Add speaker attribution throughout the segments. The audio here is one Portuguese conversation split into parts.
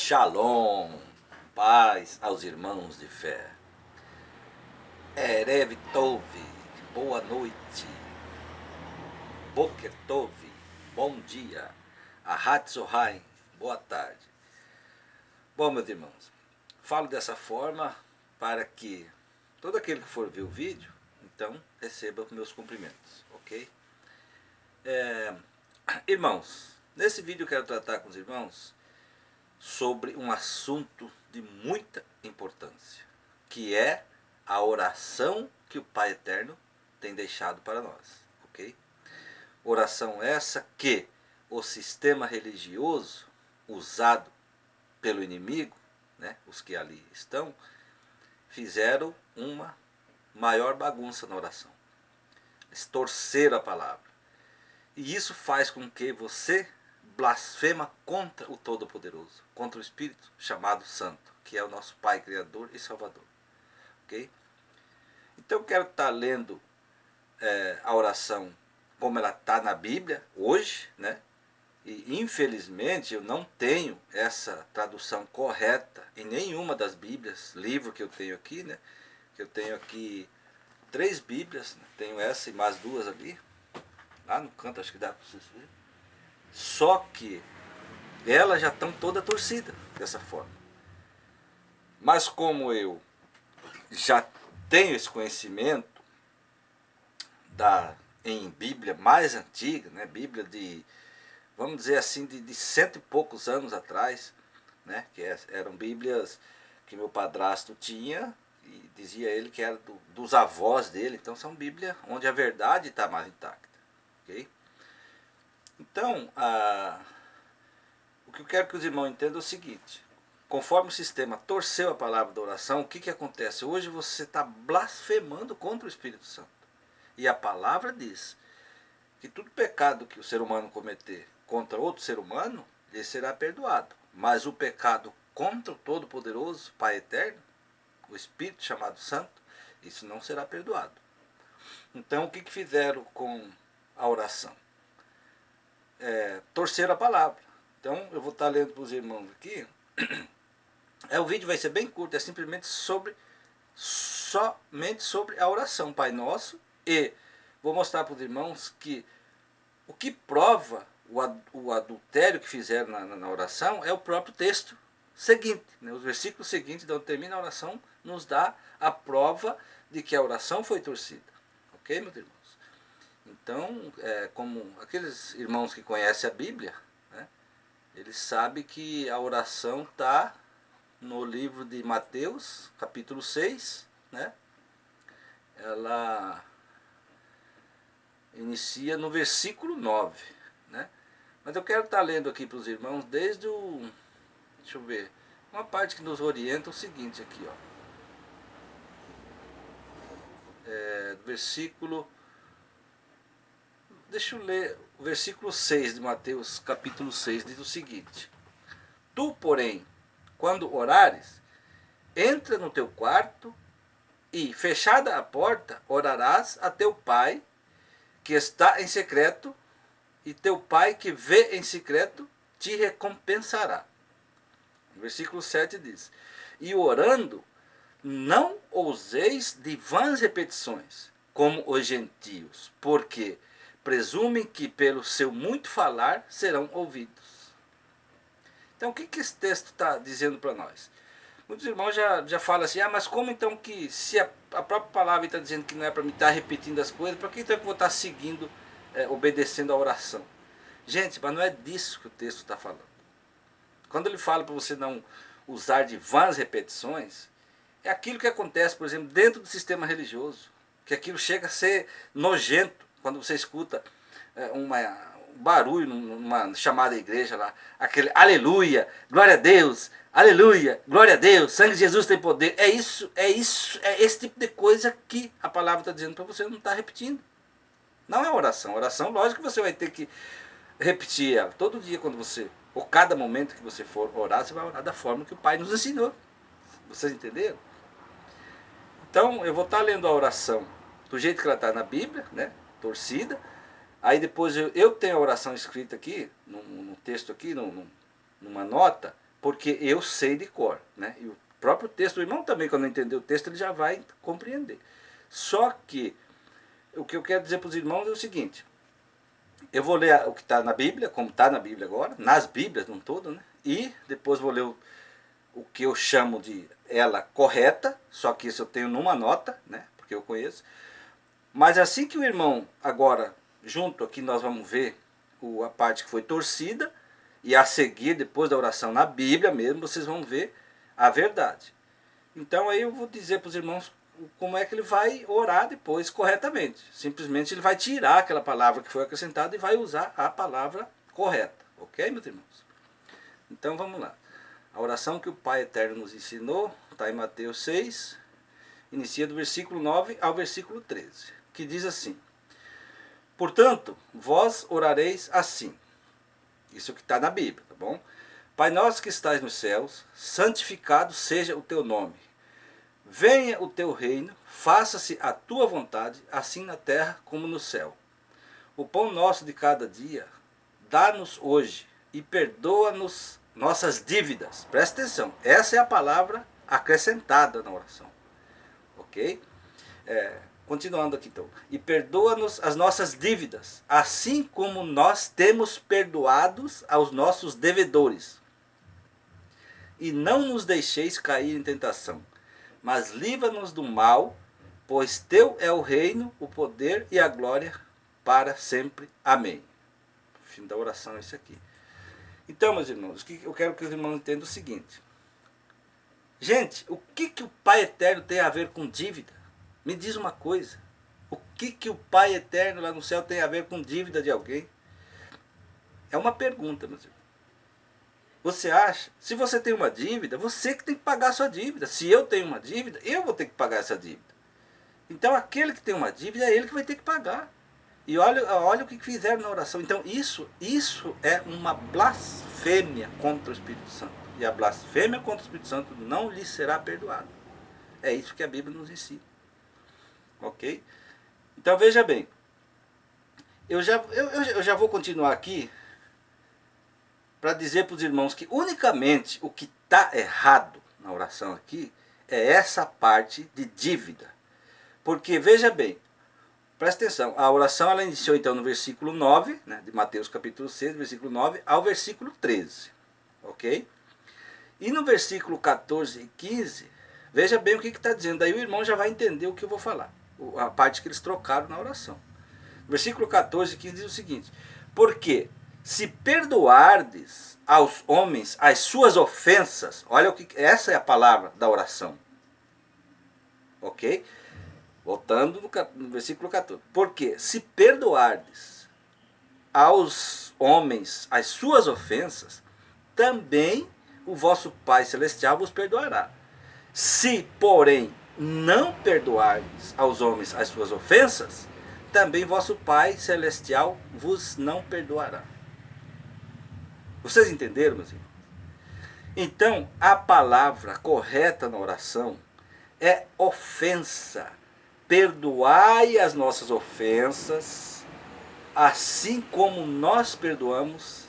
Speaker 1: Shalom, paz aos irmãos de fé. Erev Tov, boa noite. Boker Tov, bom dia. Ahat Zohaim, boa tarde. Bom, meus irmãos, falo dessa forma para que todo aquele que for ver o vídeo, então, receba meus cumprimentos, ok? Irmãos, nesse vídeo eu quero tratar com os irmãos sobre um assunto de muita importância, que é a oração que o Pai Eterno tem deixado para nós, ok? Oração essa que o sistema religioso usado pelo inimigo, né, os que ali estão, fizeram uma maior bagunça na oração. Eles torceram a palavra. E isso faz com que você blasfema contra o Todo-Poderoso, contra o Espírito chamado Santo, que é o nosso Pai Criador e Salvador. Ok? Então eu quero estar lendo a oração como ela está na Bíblia hoje, né? E infelizmente eu não tenho essa tradução correta em nenhuma das Bíblias, livro que eu tenho aqui, né? Que eu tenho aqui 3 Bíblias, né? Tenho essa e mais 2 ali, lá no canto, acho que dá para vocês verem. Só que elas já estão toda torcida dessa forma. Mas como eu já tenho esse conhecimento em Bíblia mais antiga, né, Bíblia de, vamos dizer assim, de 100 e poucos anos atrás, né, que eram Bíblias que meu padrasto tinha, e dizia ele que era dos avós dele, então são Bíblias onde a verdade está mais intacta. Okay? Então, o que eu quero que os irmãos entendam é o seguinte: conforme o sistema torceu a palavra da oração, o que acontece? Hoje você está blasfemando contra o Espírito Santo. E a palavra diz que todo pecado que o ser humano cometer contra outro ser humano, ele será perdoado. Mas o pecado contra o Todo-Poderoso, Pai Eterno, o Espírito chamado Santo, isso não será perdoado. Então o que fizeram com a oração? Torceram a palavra. Então eu vou estar lendo para os irmãos aqui. O vídeo vai ser bem curto, é simplesmente somente sobre a oração Pai Nosso, e vou mostrar para os irmãos que o que prova o adultério que fizeram na oração é o próprio texto seguinte, né? Os versículos seguintes, de onde termina a oração, nos dá a prova de que a oração foi torcida. Ok, meus irmãos? Então, como aqueles irmãos que conhecem a Bíblia, né, eles sabem que a oração está no livro de Mateus, capítulo 6, né? Ela inicia no versículo 9, né? Mas eu quero estar lendo aqui para os irmãos desde o... Deixa eu ver. Uma parte que nos orienta é o seguinte aqui, ó. Versículo... Deixa eu ler o versículo 6 de Mateus, capítulo 6, diz o seguinte: Tu, porém, quando orares, entra no teu quarto e, fechada a porta, orarás a teu Pai que está em secreto, e teu Pai que vê em secreto te recompensará. Versículo 7 diz: E orando, não ouseis de vãs repetições, como os gentios, porque presumem que pelo seu muito falar serão ouvidos. Então o que esse texto está dizendo para nós? Muitos irmãos já falam assim: mas como então que, se a própria palavra está dizendo que não é para me estar repetindo as coisas, para que então eu vou estar seguindo, obedecendo a oração? Gente, mas não é disso que o texto está falando. Quando ele fala para você não usar de vãs repetições, é aquilo que acontece, por exemplo, dentro do sistema religioso, que aquilo chega a ser nojento, quando você escuta um barulho numa chamada igreja lá, aquele aleluia, glória a Deus, aleluia, glória a Deus, sangue de Jesus tem poder. É esse tipo de coisa que a palavra está dizendo para você não estar repetindo. Não é oração. Oração, lógico que você vai ter que repetir ela todo dia, quando você, ou cada momento que você for orar, você vai orar da forma que o Pai nos ensinou. Vocês entenderam? Então eu vou estar lendo a oração do jeito que ela está na Bíblia, né? Torcida. Aí depois eu tenho a oração escrita aqui, no texto aqui, numa nota, porque eu sei de cor, né? E o próprio texto, o irmão também, quando entender o texto, ele já vai compreender. Só que o que eu quero dizer para os irmãos é o seguinte: eu vou ler o que está na Bíblia, como está na Bíblia agora, nas Bíblias, não todo, né? E depois vou ler o que eu chamo de ela correta, só que isso eu tenho numa nota, né? Porque eu conheço. Mas assim que o irmão, agora, junto aqui, nós vamos ver a parte que foi torcida, e a seguir, depois da oração na Bíblia mesmo, vocês vão ver a verdade. Então aí eu vou dizer para os irmãos como é que ele vai orar depois corretamente. Simplesmente ele vai tirar aquela palavra que foi acrescentada e vai usar a palavra correta. Ok, meus irmãos? Então vamos lá. A oração que o Pai Eterno nos ensinou está em Mateus 6, inicia do versículo 9 ao versículo 13, que diz assim: portanto, vós orareis assim. Isso que está na Bíblia, tá bom? Pai nosso que estás nos céus, santificado seja o teu nome. Venha o teu reino, faça-se a tua vontade, assim na terra como no céu. O pão nosso de cada dia, dá-nos hoje e perdoa-nos nossas dívidas. Presta atenção, essa é a palavra acrescentada na oração. Ok? Continuando aqui então. E perdoa-nos as nossas dívidas, assim como nós temos perdoados aos nossos devedores. E não nos deixeis cair em tentação, mas livra-nos do mal, pois teu é o reino, o poder e a glória para sempre. Amém. O fim da oração é esse aqui. Então, meus irmãos, eu quero que os irmãos entendam o seguinte. Gente, o que o Pai Eterno tem a ver com dívida? Me diz uma coisa. O que o Pai Eterno lá no céu tem a ver com dívida de alguém? É uma pergunta, meus irmãos. Você acha? Se você tem uma dívida, você que tem que pagar a sua dívida. Se eu tenho uma dívida, eu vou ter que pagar essa dívida. Então aquele que tem uma dívida é ele que vai ter que pagar. E olha o que fizeram na oração. Então isso é uma blasfêmia contra o Espírito Santo. E a blasfêmia contra o Espírito Santo não lhe será perdoada. É isso que a Bíblia nos ensina. Ok? Então veja bem. Eu já vou continuar aqui para dizer para os irmãos que unicamente o que está errado na oração aqui é essa parte de dívida. Porque, veja bem, presta atenção, a oração ela iniciou então no versículo 9, né, de Mateus capítulo 6, versículo 9 ao versículo 13. Ok? E no versículo 14 e 15, veja bem o que está dizendo. Daí o irmão já vai entender o que eu vou falar. A parte que eles trocaram na oração. Versículo 14 e 15 diz o seguinte: porque se perdoardes aos homens as suas ofensas, olha o que essa é a palavra da oração. Ok? Voltando no versículo 14. Porque se perdoardes aos homens as suas ofensas, também o vosso Pai Celestial vos perdoará. Se, porém, não perdoardes aos homens as suas ofensas, também vosso Pai Celestial vos não perdoará. Vocês entenderam, meus irmãos? Então, a palavra correta na oração é ofensa. Perdoai as nossas ofensas, assim como nós perdoamos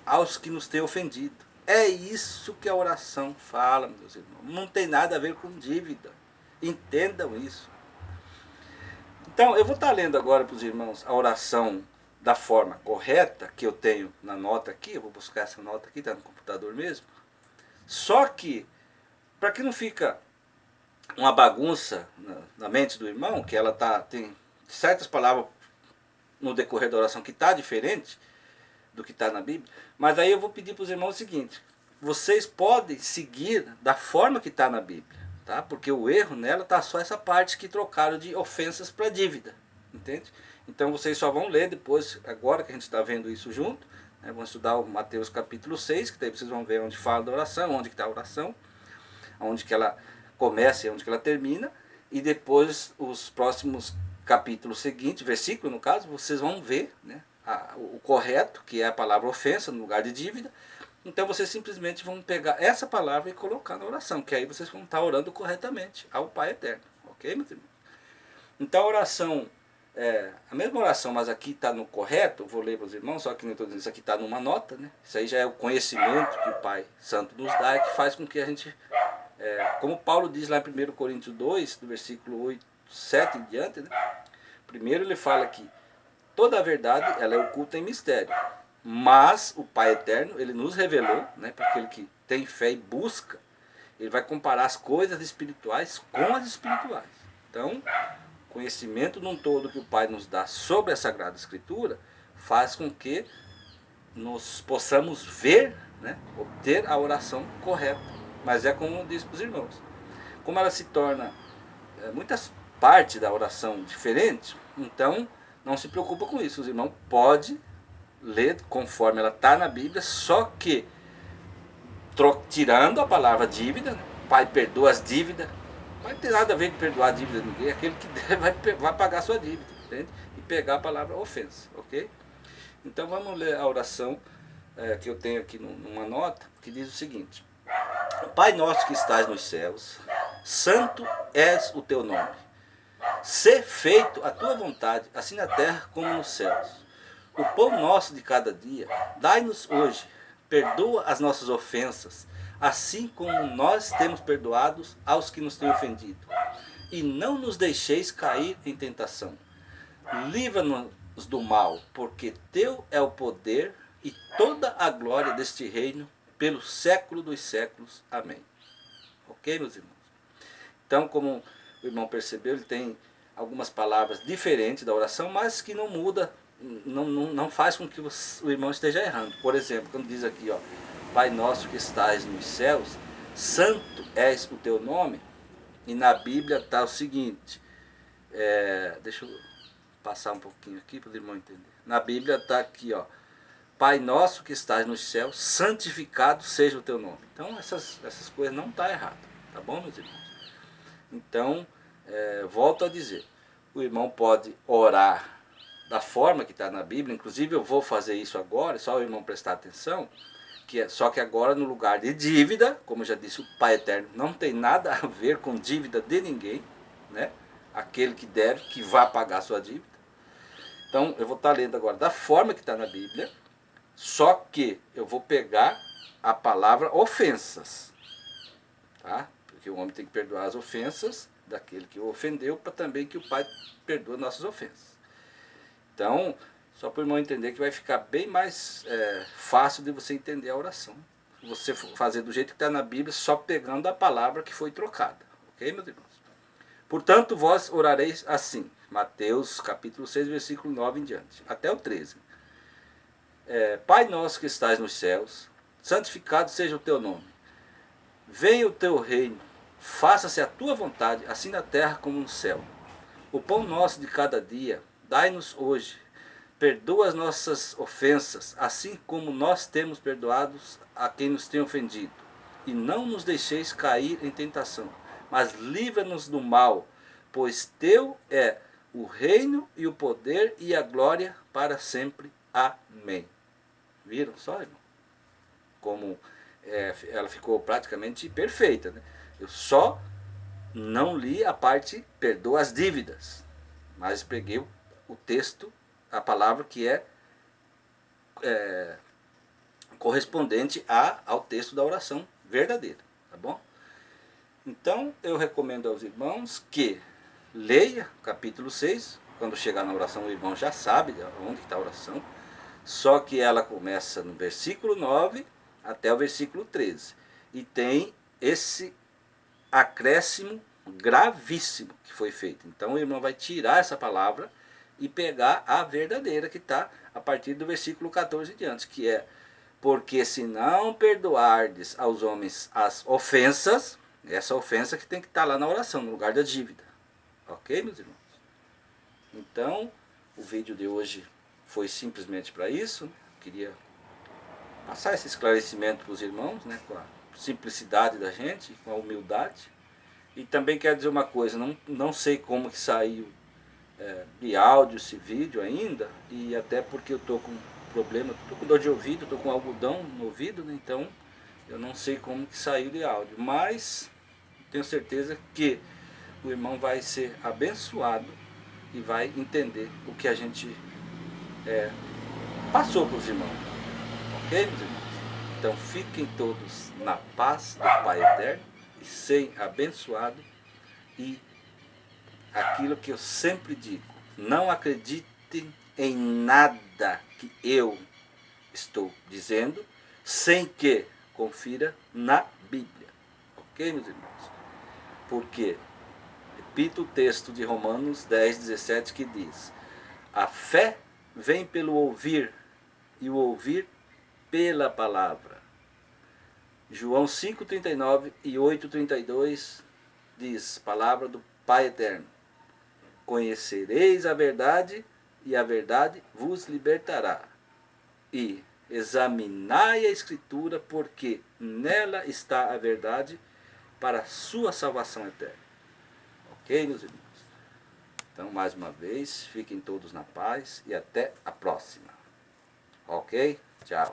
Speaker 1: aos que nos têm ofendido. É isso que a oração fala, meus irmãos. Não tem nada a ver com dívida. Entendam isso. Então, eu vou estar lendo agora para os irmãos a oração da forma correta, que eu tenho na nota aqui. Eu vou buscar essa nota aqui, está no computador mesmo. Só que, para que não fica uma bagunça na mente do irmão, que ela tem certas palavras no decorrer da oração que está diferente do que está na Bíblia, mas aí eu vou pedir para os irmãos o seguinte: vocês podem seguir da forma que está na Bíblia, tá? Porque o erro nela está só essa parte que trocaram de ofensas para dívida, entende? Então vocês só vão ler depois, agora que a gente está vendo isso junto, né? Vamos estudar o Mateus capítulo 6, que daí vocês vão ver onde fala da oração, onde está a oração, onde que ela começa e onde que ela termina, e depois os próximos capítulos seguintes, versículo no caso, vocês vão ver, né, o correto, que é a palavra ofensa no lugar de dívida. Então vocês simplesmente vão pegar essa palavra e colocar na oração, que aí vocês vão estar orando corretamente ao Pai Eterno. Ok, meus irmãos? Então a oração a mesma oração, mas aqui está no correto, vou ler para os irmãos, só que não estou dizendo, isso aqui está numa nota, né? Isso aí já é o conhecimento que o Pai Santo nos dá e que faz com que a gente, como Paulo diz lá em 1 Coríntios 2, do versículo 8, 7 em diante, né? Primeiro ele fala que toda a verdade ela é oculta em mistério, mas o Pai Eterno, ele nos revelou, né, para aquele que tem fé e busca, ele vai comparar as coisas espirituais com as espirituais. Então, o conhecimento num todo que o Pai nos dá sobre a Sagrada Escritura faz com que nós possamos ver, né, obter a oração correta. Mas é como diz para os irmãos, como ela se torna muitas partes da oração diferentes, então não se preocupa com isso. Os irmãos podem ler conforme ela está na Bíblia, só que tirando a palavra dívida, né? Pai perdoa as dívidas. Não vai ter nada a ver com perdoar a dívida de ninguém. Aquele que deve vai pagar a sua dívida, entende? E pegar a palavra ofensa, ok? Então vamos ler a oração que eu tenho aqui numa nota, que diz o seguinte: Pai nosso que estás nos céus, santo és o teu nome. Sê feito a tua vontade, assim na terra como nos céus. O pão nosso de cada dia, dai-nos hoje. Perdoa as nossas ofensas, assim como nós temos perdoados aos que nos têm ofendido. E não nos deixeis cair em tentação. Livra-nos do mal, porque teu é o poder e toda a glória deste reino, pelo século dos séculos. Amém. Ok, meus irmãos? Então, como o irmão percebeu, ele tem algumas palavras diferentes da oração, mas que não muda, não faz com que o irmão esteja errando. Por exemplo, quando diz aqui, ó, Pai nosso que estás nos céus, santo és o teu nome, e na Bíblia está o seguinte, deixa eu passar um pouquinho aqui para o irmão entender. Na Bíblia está aqui, ó, Pai nosso que estás nos céus, santificado seja o teu nome. Então essas coisas não estão erradas, tá bom, meus irmãos? Então, volto a dizer, o irmão pode orar da forma que está na Bíblia, inclusive eu vou fazer isso agora, só o irmão prestar atenção, só que agora no lugar de dívida, como eu já disse, o Pai Eterno não tem nada a ver com dívida de ninguém, né? Aquele que deve, que vai pagar a sua dívida. Então eu vou estar lendo agora da forma que está na Bíblia, só que eu vou pegar a palavra ofensas, tá? Porque o homem tem que perdoar as ofensas daquele que o ofendeu, para também que o Pai perdoe nossas ofensas. Então, só para o irmão entender que vai ficar bem mais fácil de você entender a oração. Você fazer do jeito que está na Bíblia, só pegando a palavra que foi trocada. Ok, meus irmãos? Portanto, vós orareis assim. Mateus capítulo 6, versículo 9 em diante. Até o 13. Pai nosso que estás nos céus, santificado seja o teu nome. Venha o teu reino, faça-se a tua vontade, assim na terra como no céu. O pão nosso de cada dia, dai-nos hoje. Perdoa as nossas ofensas, assim como nós temos perdoados a quem nos tem ofendido. E não nos deixeis cair em tentação, mas livra-nos do mal, pois teu é o reino e o poder e a glória para sempre. Amém. Viram só, irmão? Como ela ficou praticamente perfeita, né? Eu só não li a parte perdoa as dívidas, mas peguei o texto, a palavra que é correspondente ao texto da oração verdadeira, tá bom? Então eu recomendo aos irmãos que leia capítulo 6, quando chegar na oração o irmão já sabe onde está a oração, só que ela começa no versículo 9 até o versículo 13, e tem esse acréscimo gravíssimo que foi feito. Então o irmão vai tirar essa palavra e pegar a verdadeira que está a partir do versículo 14 em diante, que é: porque se não perdoardes aos homens as ofensas, essa ofensa que tem que estar lá na oração, no lugar da dívida. Ok, meus irmãos? Então, o vídeo de hoje foi simplesmente para isso. Queria passar esse esclarecimento para os irmãos, né, com a simplicidade da gente, com a humildade. E também quero dizer uma coisa, não sei como que saiu de áudio esse vídeo ainda, e até porque eu estou com problema, estou com dor de ouvido, estou com algodão no ouvido, né, então eu não sei como que saiu de áudio, mas tenho certeza que o irmão vai ser abençoado e vai entender o que a gente passou para os irmãos. Ok, meus irmãos? Então fiquem todos na paz do Pai Eterno e sem abençoado. E aquilo que eu sempre digo, não acreditem em nada que eu estou dizendo sem que confira na Bíblia. Ok, meus irmãos? Porque, repito o texto de Romanos 10:17 que diz: a fé vem pelo ouvir e o ouvir pela palavra. João 5:39 e 8:32 diz, palavra do Pai Eterno: conhecereis a verdade e a verdade vos libertará. E examinai a Escritura, porque nela está a verdade para a sua salvação eterna. Ok, meus irmãos? Então, mais uma vez, fiquem todos na paz e até a próxima. Ok? Tchau.